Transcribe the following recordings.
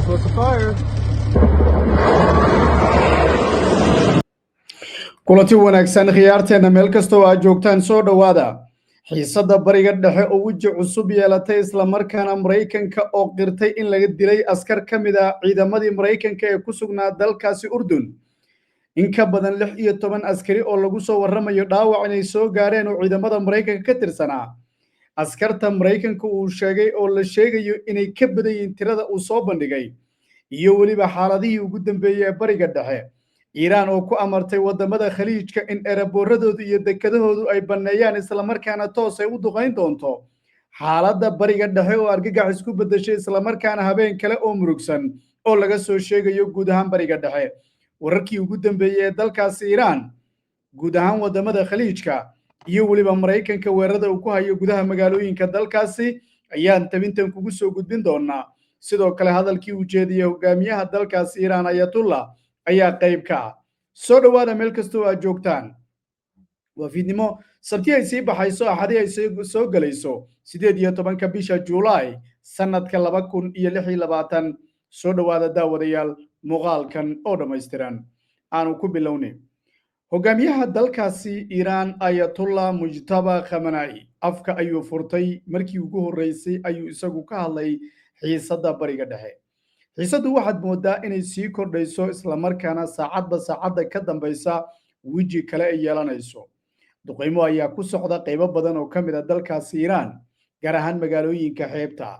What's the fire? kulanti wanaagsan khiyaarteena meel kasta oo aad joogtaan soo dhowaada xiisadda bariga dhexe oo weji cusub yeelatay isla markaana Mareykanka oo qirtay in laga dilay askar ka mid ah ciidamadii Mareykanka ee ku sugnaa dalkaasi Urdun in ka badan 16 askari oo lagu soo warramayo dhaawac inay soo gaareen oo ciidamada Mareykanka ka tirsanaa askarta Mareykanka uu sheegay oo la sheegayo inay ka badan yihiin tirada uu soo bandhigay iyo waliba xaaladihii ugu dambeeyay ee bariga dhexe Iran oo ku amartay wadamada khaliijka in eraboradoodu iyo dekadahoodu ay baneeyaan isla markaana toos ay u duqeyn doonto xaaladda bariga dhexe oo argagax isku bedeshay isla markaana habeen kale oo murugsan oo laga soo sheegayo guud ahaan bariga dhexe wararkii ugu dambeeyay ee dalkaasi Iran guud ahaan wadamada khaliijka iyo waliba Mareykanka weerarada uu ku hayo gudaha magaalooyinka dalkaasi ayaan tabintan kugu soo gudbin doonaa sidoo kale hadalkii uu jeediyay hogaamiyaha dalkaasi Iran Ayatollah ayaa qayb ka ah soo dhawaada meel kasta oo aad joogtaan waa fiidnimo sabti ay sii baxayso axadii ay soo galayso 18 bisha July sanadka 2026 soo dhawaada daawadayaal muuqaalkan oo dhameystiran aanu ku bilownay hogaamiyaha dalkaasi Iran Ayatollah Mujtaba Khamenei afka ayuu furtay markii ugu horeysay ayuu isagu ka hadlay xiisadda bariga dhexe xiisaddu waxaad moodaa inay sii kordhayso isla markaana saacadda ka dambaysa wiji kale ay yeelanayso duqeymo ayaa ku socda qaybo badan oo ka mid ah dalkaasi Iran gaar ahaan magaalooyinka xeebta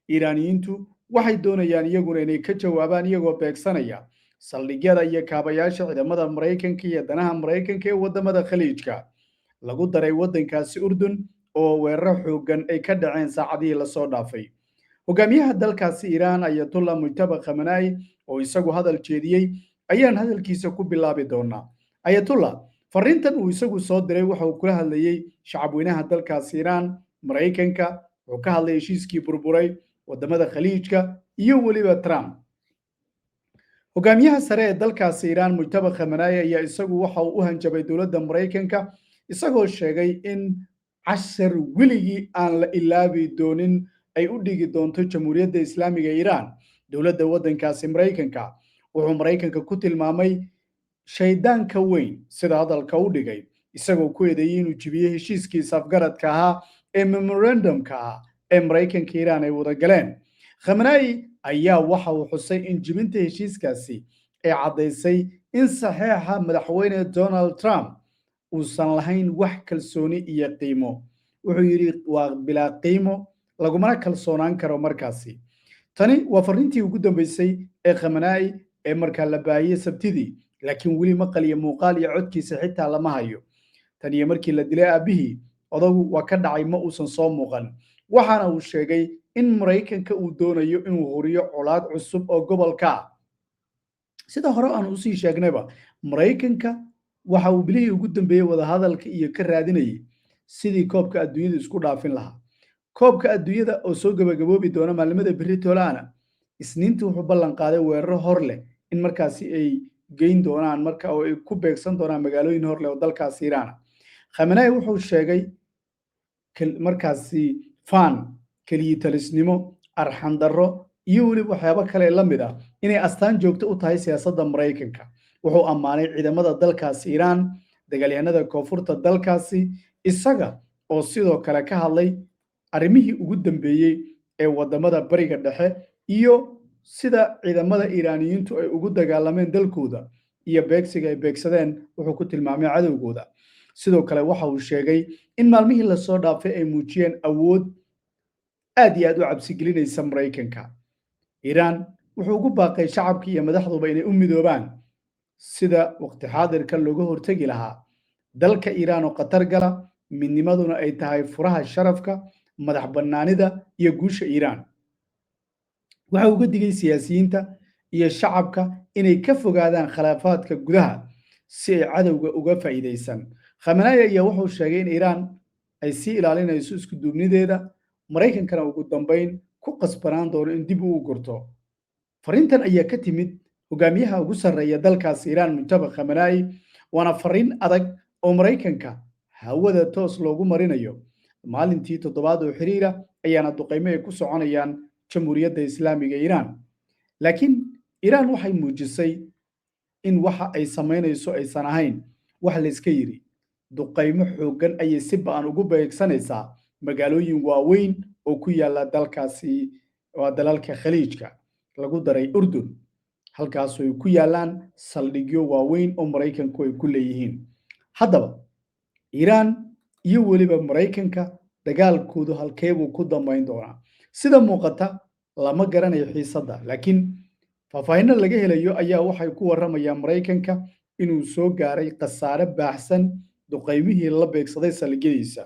Iraaniyiintu waxay doonayaan iyaguna inay ka jawaabaan iyagoo beegsanaya saldhigyada iyo kaabayaasha ciidamada Mareykanka iyo danaha Mareykanka ee wadamada khaliijka lagu daray wadankaasi Urdun oo weerar xoogan ay ka dhaceen saacadihii la soo dhaafay hogaamiyaha dalkaasi Iran Ayatollah Mujtaba Khamenei oo isagu hadal jeediyay ayaan hadalkiisa ku bilaabi doonaa Ayatollah fariintan uu isagu soo diray waxa uu kula hadlayay shacabweynaha dalkaasi Iran Mareykanka oo ka hadlay heshiiskii burburay wadamada khaliijka iyo waliba Trump hogaamiyaha sare ee dalkaasi Iran Mujtaba Khamenei ayaa isagu waxa uu u hanjabay dowladda Mareykanka isagoo sheegay in cashar weligii aan la ilaabi doonin ay u dhigi doonto jamhuuriyadda islaamiga Iran dowladda wadankaasi Mareykanka wuxuu Mareykanka ku tilmaamay shaydaanka weyn sida hadalka u dhigay isagoo ku eedeeyay inuu jibiyay heshiiskii safgaradka ahaa ee memorandumka ah ee Mareykanka Iran ay wada galeen Khamenei ayaa waxa uu xusay in jibinta heshiiskaasi ay cadeysay in saxiixa madaxweyne Donald Trump uusan lahayn wax kalsooni iyo qiimo wuxuu yiri waa bilaa qiimo laguma kalsoonaan karo markaasi tani waa fariintii ugu dambeysay ee Khamenei ee markaa la baahiyay sabtidii laakiin weli ma qaliyo muuqaal iyo codkiisa xitaa lama hayo tani markii la dilay aabihii odagu waa ka dhacay ma uusan soo muuqan waxaana uu sheegay in Mareykanka uu doonayo inuu horiyo colaad cusub oo gobolka sida hore aan u sii sheegnayba Mareykanka waxa uu bilihii ugu dambeeyay wada hadalka iyo ka raadinayay sidii koobka adduunyada isku dhaafin lahaa koobka adduunyada oo soo gabagaboobi doona maalimada berri toolaana isniintii wuxuu ballan qaaday weeraro hor leh in markaasi ay geyn doonaan marka oo ay ku beegsan doonaan magaalooyin hor leh oo dalkaasi Iran Khamenei wuxuu sheegay markaasi fan kaliya talisnimo arxan darro iyo waliba waxyaabo kale la mid ah inay astaan joogto u tahay siyaasadda Mareykanka wuxuu ammaanay ciidamada dalkaasi Iran dagaalyahanada koonfurta dalkaasi isaga oo sidoo kale ka hadlay arrimihii ugu dambeeyay ee wadamada bariga dhexe iyo sida ciidamada Iraaniyiintu ay ugu dagaalameen dalkooda iyo beegsiga ay beegsadeen wuxuu ku tilmaamay cadowgooda sidoo kale waxa uu sheegay in maalmihii la soo dhaafay ay muujiyeen awood aad iyo aad u cabsi gelinaysa Mareykanka Iran wuxuu ugu baaqay shacabka iyo madaxduba inay u midoobaan sida waqti xaadirka looga hortagi lahaa dalka Iran oo qatar gala midnimaduna ay tahay furaha sharafka madax bannaanida iyo guusha Iran waxa uu uga digay siyaasiyiinta iyo shacabka inay ka fogaadaan khilaafaadka gudaha si ay cadowga uga faa'iideysan Khamenei ayaa wuxuu sheegay in Iran ay si ilaalinayso isku duubnideeda Mareykankana ugu dambeyn ku qasbanaan doono in dib u gurto fariintan ayaa ka timid hogaamiyaha ugu sarreeya dalkaasi Iran Mujtaba Khamenei waana fariin adag oo Mareykanka hawada toos loogu marinayo maalintii toddobaad oo xiriira ayaana duqeymo ay ku soconayaan jamhuuriyadda islaamiga Iran laakiin iiraan waxay muujisay in waxa ay samaynayso aysan ahayn wax la iska yiri duqaymo xooggan ayay si ba'an ugu beegsanaysaa magaalooyin waaweyn oo ku yaala dalkaasi waa dalalka khaliijka lagu daray urdun halkaas ay ku yaalaan saldhigyo waaweyn oo maraykanku ay ku leeyihiin haddaba iiraan iyo weliba maraykanka dagaalkoodu halkee buu ku dambayn doonaa sida muuqata lama garanayo xiisadda laakiin faahfaahinno laga helayo ayaa waxay ku warramayaan maraykanka inuu soo gaaray khasaare baaxsan duqaymihii la beegsaday saldhigyadiisa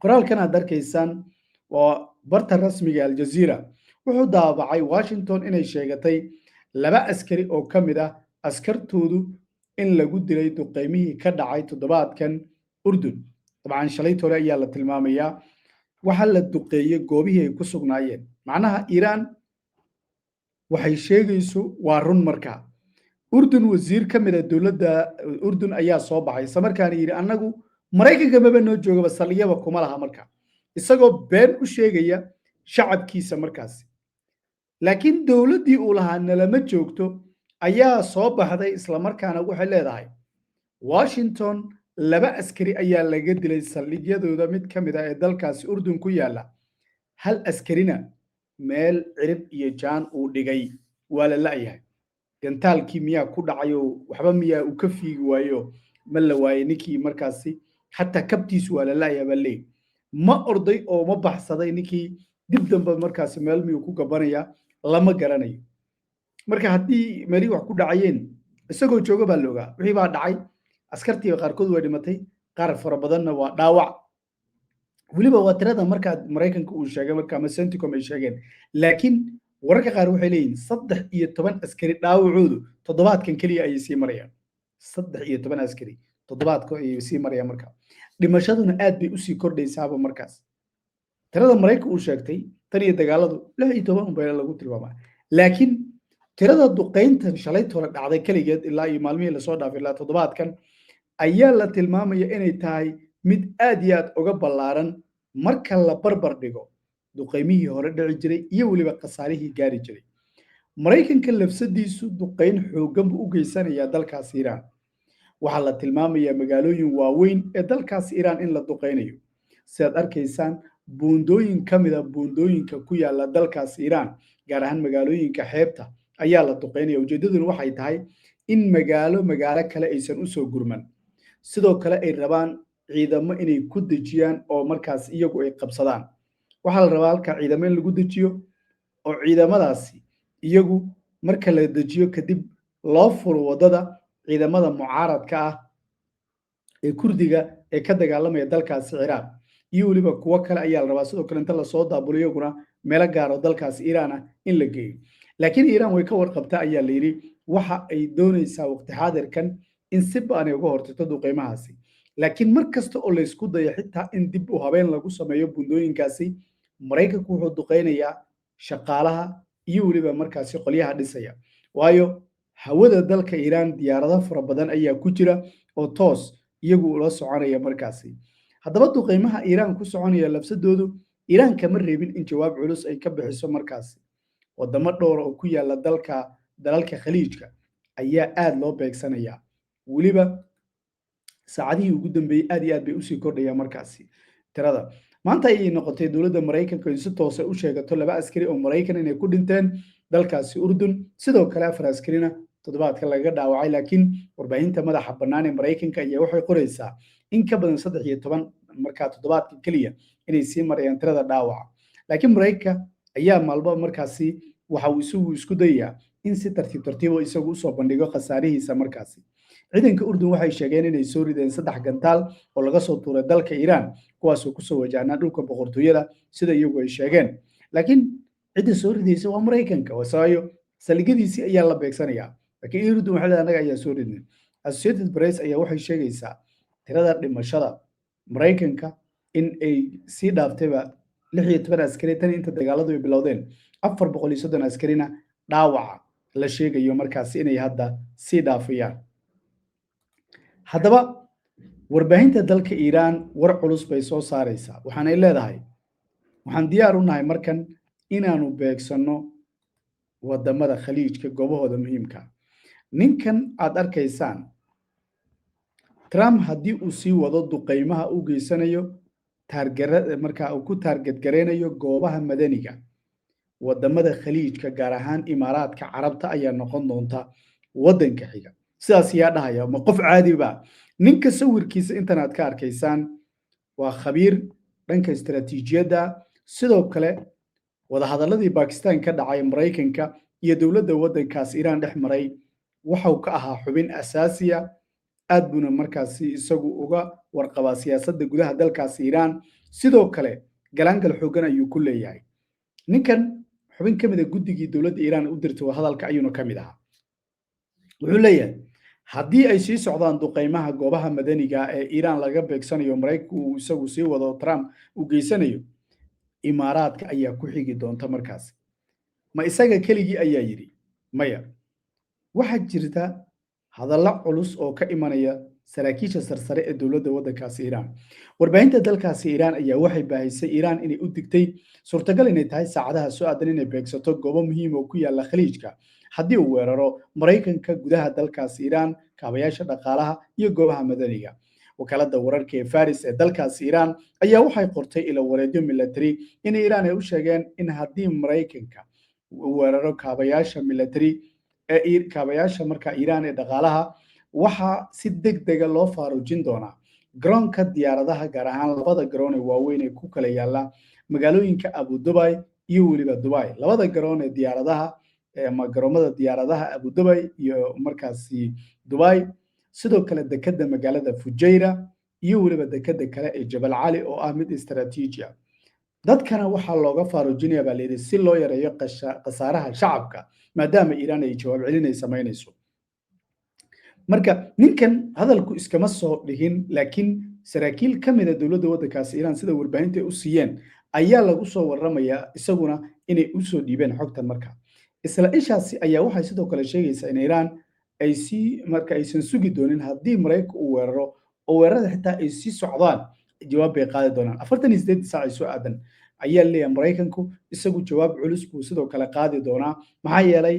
qoraalkan aad arkaysaan waa barta rasmiga aljaziira wuxuu daabacay washington inay sheegatay 2 askari oo ka mid ah askartoodu in lagu dilay duqaymihii ka dhacay toddobaadkan urdun dabcan shalay hore ayaa la tilmaamayaa waxa la duqeeyay goobihii ay ku sugnaayeen macnaha iiraan waxay sheegayso waa run markaa urdun wasiir ka mid ah dowladda urdun ayaa soo baxay isla markaana yidhi annagu maraykanka maba noo joogaba saldhigyaba kuma laha markaa isagoo been u sheegaya shacabkiisa markaasi laakiin dowladdii uu lahaa nalama joogto ayaa soo baxday isla markaana waxay leedahay washington 2 askari ayaa laga dilay saldhigyadooda mid ka mid ah ee dalkaasi urdun ku yaala hal askarina meel cirib iyo jaan uu dhigay waa la la'yahay gantaalkii miyaa ku dhacayo waxba miyaa uu ka fiigi waayo ma la waayey ninkii markaasi xataa kabtiisu waa la la'yahay baa leey ma orday oo ma baxsaday ninkii dib dambe markaasi meel miyuu ku gabanaya lama garanayo marka haddii meel wax ku dhacayeen isagoo jooga baa la ogaa wixii baa dhacay askartii qaarkood way dhimatay qaar fara badanna waa dhaawac weliba waa tirada markaa maraykanka uu sheegay markaa ama Centicom ay sheegeen laakiin wararka qaar waxay leeyihiin 13 askari dhaawacoodu toddobaadkan kaliya ayay sii marayaan 13 askari toddobaadka ayay sii marayaan markaa dhimashaduna aad bay u sii kordhaysaaba markaas tirada maraykanka uu sheegtay tan iyo dagaaladu 16 bay lagu tilmaamaa laakiin tirada duqeyntan shalay hore dhacday kaligeed ilaa iyo maalmihii la soo dhaafay ilaa toddobaadkan ayaa la tilmaamaya inay tahay mid aad iyo aad uga ballaaran marka la barbar dhigo duqaymihii hore dhici jiray iyo weliba khasaarihii gaari jiray maraykanka lafsadiisu duqayn xooggan buu u geysanayaa dalkaas iiraan waxaa la tilmaamayaa magaalooyin waaweyn ee dalkaas iiraan in la duqaynayo sidaad arkaysaan buundooyin ka mid ah buundooyinka ku yaala dalkaas iiraan gaar ahaan magaalooyinka xeebta ayaa la duqaynaya ujeeddaduna waxay tahay in magaalo kale aysan u soo gurman sidoo kale ay rabaan ciidamo inay ku dejiyaan oo markaas iyagu ay qabsadaan waxaa la rabaa halka ciidamo in lagu dejiyo oo ciidamadaasi iyagu marka la dejiyo kadib loo furo wadada ciidamada mucaaradka ah ee kurdiga ee ka dagaalamaya dalkaasi Ciraaq iyo waliba kuwa kale ayaa la rabaa sidoo kale inta la soo daabulo iyaguna meelo gaar oo dalkaasi Iiraan ah in la geeyo laakiin Iiraan way ka warqabtaa ayaa la yiri waxa ay doonaysaa waqti xaadirkan in si baan ay uga hortagto duqeymahaasi laakiin mar kasta oo la isku dayo xitaa in dib u habeen lagu sameeyo bundooyinkaasi maraykanku wuxuu duqeynayaa shaqaalaha iyo waliba markaasi qolyaha dhisaya waayo hawada dalka Iiraan diyaarado fara badan ayaa ku jira oo toos iyagu la soconaya markaasi haddaba duqeymaha Iiraan ku soconaya lafsadoodu Iiraan kama reebin in jawaab culus ay ka bixiso markaasi wadamo dhowr oo ku yaala dalalka khaliijka ayaa aad loo beegsanaya waliba saacadihii ugu dambeeyay aad iyo aad bay u sii kordhayaan markaasi tirada maanta ay noqotay dowladda Mareykanka in si toos ah u sheegato 2 askari oo Mareykan inay ku dhinteen dalkaasi Urdun sidoo kale 4 askarina toddobaadka laga dhaawacay laakiin warbaahinta madaxa bannaan ee Mareykanka ayaa waxay qoraysaa in ka badan 13 markaa toddobaadka kaliya inay sii marayaan tirada dhaawaca laakiin Mareykanka ayaa maalba markaasi waxa uu isku dayaa in si tartiib isagu soo bandhigo khasaarihiisa markaasi ciidanka Urdun waxay sheegeen inay soo rideen 3 gantaal oo laga soo tuuray dalka Iiraan kuwaas oo ku soo wajahnaa dhulka boqortooyada sida iyagu ay sheegeen laakiin cidda soo ridaysa waa Mareykanka wasaayo saldhigyadiisii ayaa la beegsanayaa laakiin Urdun waxay leedahay anaga ayaa soo ridnay Associated Press ayaa waxay sheegaysaa tirada dhimashada Mareykanka in ay sii dhaaftayba 16 askari tan inta dagaaladu ay bilowdeen 430 askarina dhaawaca la sheegayo markaas inay hadda sii dhaafayaan haddaba warbaahinta dalka Iiraan war culus bay soo saaraysaa waxaanay leedahay waxaan diyaar u nahay markan inaanu beegsano wadamada khaliijka goobahooda muhiimka ninkan aad arkaysaan Trump haddii uu sii wado duqeymaha u geysanayo marka uu ku taarget gareynayo goobaha madaniga wadamada khaliijka gaar ahaan imaaraadka carabta ayaa noqon doonta wadanka xiga sidaas yaa dhahaya ma qof caadi ba ninka sawirkiisa intan aad ka arkaysaan waa khabiir dhanka istaraatiijiyadda sidoo kale wadahadaladii Pakistan ka dhacay Mareykanka iyo dowladda wadankaas Iran dhex maray waxa uu ka ahaa xubin asaasiya aad buna markaasi isagu uga warqaba siyaasadda gudaha dalkaas Iran sidoo kale galaangal xoogan ayuu ku leeyahay ninkan xubin kamid ah guddigii dowladda Iran u dirtay hadalka ayuuna kamid ahaa wuxuu leeyahay haddii ay sii socdaan duqeymaha goobaha madaniga ee Iran laga beegsanayo Mareykanku uu isagu sii wado Trump u geysanayo imaaraadka ayaa ku xigi doonta markaas ma isaga keligii ayaa yiri maya waxa jirta hadalla culus oo ka imanaya saraakiisha sarsare ee dowladda wadankaas Iran warbaahinta dalkaas Iran ayaa waxay baahisay Iran inay u digtay suurtagal inay tahay saacadaha soo aadan inay beegsato goobo muhiim oo ku yaala khaliijka haddii uu weeraro Mareykanka gudaha dalkaas Iran kaabayaasha dhaqaalaha iyo goobaha madaniga wakaaladda wararka ee Faris ee dalkaas Iran ayaa waxay qortay ila wareedyo military in Iran ay u sheegeen in haddii Mareykanka uu weeraro kaabayaasha military ee kaabayaasha marka Iran ee dhaqaalaha waxa si degdeg ah loo faarujin doonaa garoonka diyaaradaha gaar ahaan labada garoon ee waaweyn ee ku kala yaala magaalooyinka Abu Dhabi iyo waliba Dubai labada garoon ee diyaaradaha ama garoomada diyaaradaha Abu Dhabi iyo markaasi Dubai sidoo kale dekada magaalada Fujairah iyo waliba dekada kale ee Jabal Ali oo ah mid istaraatiiji ah dadkana waxa looga faarujinayaa baa leeyahay si loo yareeyo qasaaraha shacabka maadaama Iran ay jawaab celinay sameynayso marka ninkan hadalku iskama soo dhigin laakiin saraakiil kamid ah dowladda wadankaas Iran sida warbaahinta u siiyeen ayaa lagu soo waramayaa isaguna inay u soo dhiibeen xogtan marka isla ishaasi ayaa waxay sidoo kale sheegaysaa in Iran ay si marka aysan sugi doonin haddii Mareykanku uu weeraro oo weerarada xitaa ay sii socdaan jawaab bay qaadi doonaan 48 saac ay soo aadan ayaa leeyahay Mareykanku isagu jawaab culus buu sidoo kale qaadi doonaa maxaa yeelay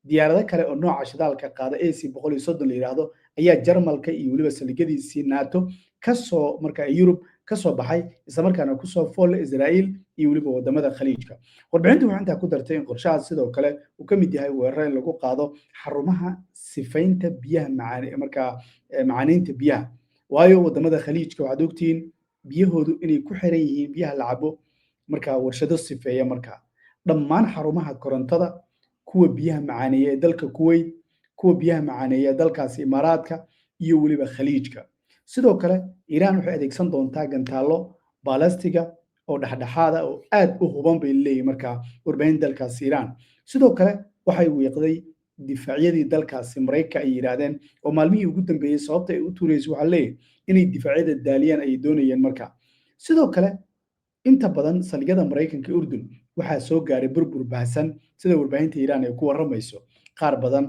diyaarado kale oo nooca shidaalka qaada AC-130 la yiraahdo ayaa Jarmalka iyo waliba saldhigyadiisii NATO kasoo marka Yurub kasoo baxay isla markaana ku soo fool Israa'iil iyo waliba wadamada khaliijka warbaahintu waxay inta ku dartay in qorshaha sidoo kale uu ka mid yahay weerar in lagu qaado xarumaha sifaynta biyaha macaaniinta biyaha waayo wadamada khaliijka waxaad ogtiin biyahoodu inay ku xiran yihiin biyaha la cabo marka warshado sifeeya marka dhammaan xarumaha korontada kuwa biyaha macaaneeya ee dalka Kuwait kuwa biyaha macaaneeya dalkaas Imaaraadka iyo waliba khaliijka sidoo kale Iran waxay adeegsan doontaa gantaalo balastiga oo dhaxdhaxaad ah oo aad u huban bay leeyahay marka warbaahinta dalkaas Iran sidoo kale waxay wiiqday difaacyadii dalkaas Mareykanka ay yiraahdeen oo maalmihii ugu dambeeyay sababta ay u tuureysay waxa leeyahay inay difaacyada daaliyaan ay doonayeen marka sidoo kale inta badan saldhigyada Mareykanka Urdun waxaa soo gaaray burbur baahsan sida warbaahinta Iran ay ku waramayso qaar badan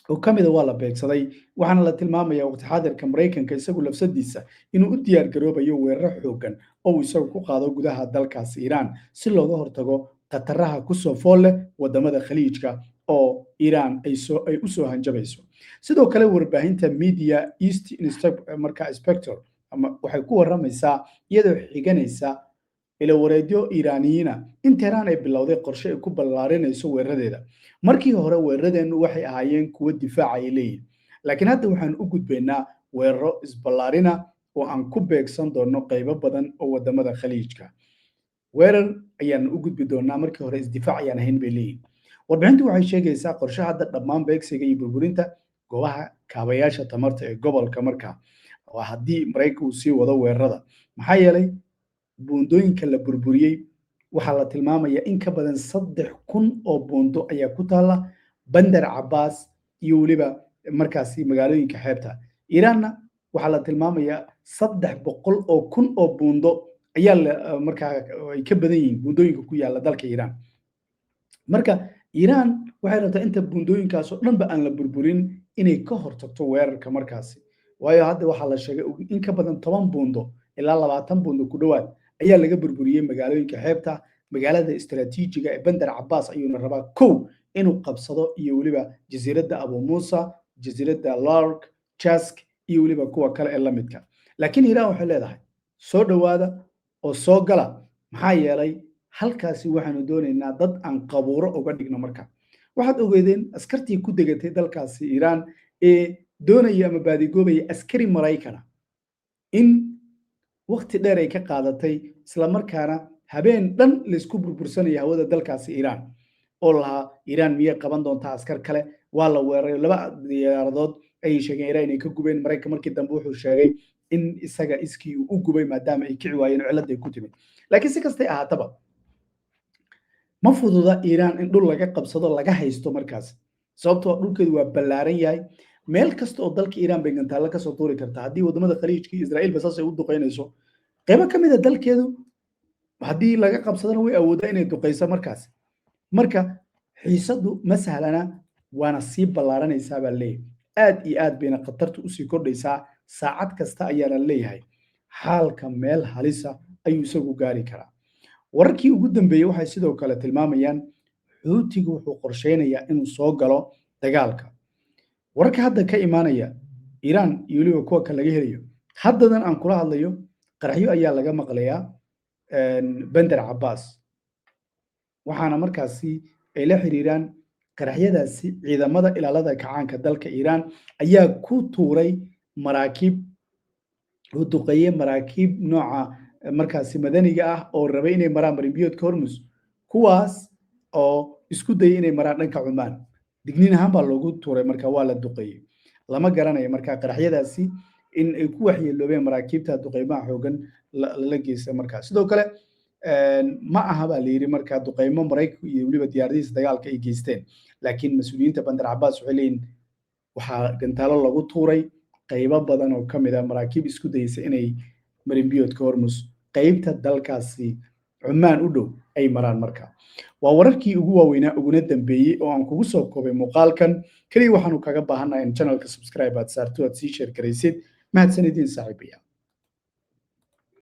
oo kamid ah waa la beegsaday waxaana la tilmaamayaa waqti xaadirka Mareykanka isagu lafsadiisa inuu u diyaar garoobayo weerar xoogan oo isagu ku qaado gudaha dalkaas Iran si looga hortago qataraha ku soo fool leh wadamada khaliijka oo Iran ay u soo hanjabayso sidoo kale warbaahinta Media East marka Spectre ama waxay ku waramaysaa iyadoo xiganaysa ila wareedyo Iiraaniyiina in Tehran ay bilowday qorshe ay ku ballaarinayso weeraradeeda markii hore weeraradeenu waxay ahaayeen kuwa difaac ay leeyihiin laakiin hadda waxaan u gudbaynaa weeraro isballaarina oo aan ku beegsan doono qaybo badan oo wadamada khaliijka weerar ayaan u gudbi doonaa markii hore isdifaac ayaan ahayn bay leeyihiin warbaahintu waxay sheegaysaa qorshe hadda dhammaan beegsiga iyo burburinta goobaha kaabayaasha tamarta ee gobolka marka waa haddii Mareykanku uu sii wado weerarada maxaa yeelay buundooyinka la burburiyay waxaa la tilmaamayaa in ka badan 3,000 oo buundo ayaa ku taala Bandar Abbas iyo waliba markaasi magaalooyinka xeebta Iranna waxaa la tilmaamayaa 300,000 oo kun oo buundo ayaa markaa ay ka badan yihiin buundooyinka ku yaala dalka Iran marka Iran waxay rabtaa inta buundooyinkaas oo dhanba aan la burburin inay ka hortagto weerarka markaasi waayo hadda waxaa la sheegay in ka badan 10 buundo ilaa 20 buundo ku dhawaad ayaa laga burburiyay magaalooyinka xeebta magaalada istaraatiijiga ee Bandar Cabbaas ayuuna rabaa kow inuu qabsado iyo weliba jasiiradda Abu Musa, jasiiradda Lark, Chask iyo weliba kuwa kale ee la midka. laakiin Iiraan waxay leedahay soo dhowaada oo soo gala maxaa yeelay halkaasi waxaanu doonaynaa dad aan qabuuro uga dhigno marka. waxaad ogeedeen askartii ku degatay dalkaasi Iiraan ee doonaya ama baadigoobaya askari Maraykana in waqti dheer ay ka qaadatay isla markaana habeen dhan la isku burbursanaya hawada dalkaasi Iiraan oo lahaa Iiraan miyay qaban doontaa askar kale waa la weeraray laba diyaaradood ay sheegeen Iiraan inay ka gubeen Maraykanka markii dambe wuxuu sheegay in isaga iskii u gubay maadaama ay kici waayeen cilad ay ku timid laakiin si kastay ahaataba ma fududa Iiraan in dhul laga qabsado laga haysto markaas sababtoo dhulkeedu waa ballaaran yahay meel kasta oo dalka Iiraan bay gantaalo ka soo tuuri kartaa haddii wadamada khaliijka iyo Israa'iil basaas ay u duqeynayso qaybo ka mid ah dalkeedu haddii laga qabsadana way awoodaa inay duqeyso markaas marka xiisadu ma sahlana waana sii ballaaranaysaa baa leeyahay aad iyo aad bayna khatartu usii kordhaysaa saacad kasta ayaana leeyahay xaalka meel halisa ayuu isagu gaari karaa wararkii ugu dambeeyey waxay sidoo kale tilmaamayaan xuutigu wuxuu qorsheynayaa inuu soo galo dagaalka wararka hadda ka imaanaya Iiraan iyo weliba kuwa kale laga helayo haddadan aan kula hadlayo qaraxyo ayaa laga maqlayaa Bandar Cabbaas waxaana markaasi ay la xiriiraan qaraxyadaasi ciidamada ilaalada kacaanka dalka Iiraan ayaa ku tuuray maraakiib oo duqeeyay maraakiib nooca markaasi madaniga ah oo rabay inay maraan marinbiyoodka Hormuz kuwaas oo isku dayay inay maraan dhanka Cumaan digniin ahaan baa loogu tuuray marka waa la duqeeyay lama garanayo marka qaraxyadaasi in ay ku waxyeeloobeen maraakiibta duqeymaha xoogan la geystay marka sidoo kale ma aha baa la yiri marka duqeymo Maraykanka iyo weliba diyaaradihiisa dagaalka ay geysteen laakiin mas'uuliyiinta Bandar Cabbaas waxay leeyihiin waxaa gantaalo lagu tuuray qaybo badan oo ka mid ah maraakiib isku dayaysa inay marinbiyoodka Hormuz qaybta dalkaasi Cumaan u dhow ay maraan marka waa wararkii ugu waaweynaa uguna dambeeyay oo aan kugu soo koobay muuqaalkan kaliya waxaanu kaga baahanahay in channelka subscribe aad saarto aad sii share garaysid mahadsanidin saaxiibaya